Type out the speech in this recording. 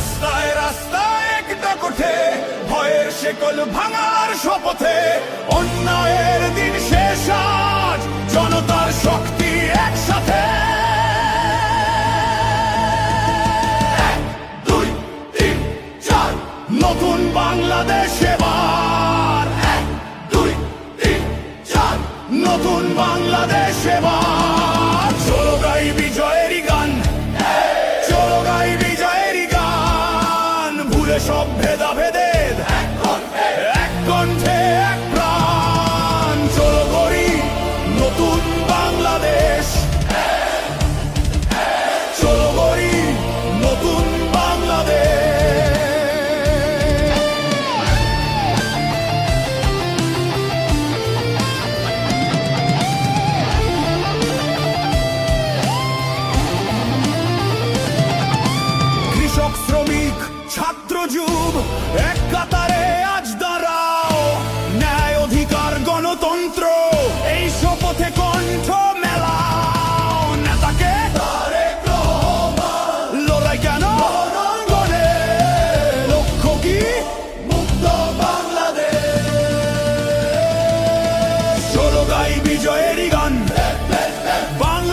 রাস্তায় রাস্তায় একটা কোঠে ভয়ের শেকল ভাঙার শপথে অন্যায়ের দিন শেষ আজ জনতার শক্তি একসাথে নতুন বাংলাদেশ এবার 1, 2, 3, 4 নতুন বাংলাদেশ এবার চলো গাই বিজয়েরই গান চলো গাই বিজয়েরই গান ভুলে সব ভেদাভেদের এক কণ্ঠে এক প্রাণ চলো গড়ি নতুন বাংলাদেশ চলো গড়ি নতুন বাংলাদেশ শ্রমিক ছাত্র যুব এক কাতারে আজ দাঁড়াও ন্যায় অধিকার গণতন্ত্র এই শপথে কণ্ঠ মেলাও নেতাকে লড়াই কেন রণাঙ্গনে লক্ষ্য কি মুক্ত বাংলাদেশ চলো গাই বিজয়েরই গান বাংলা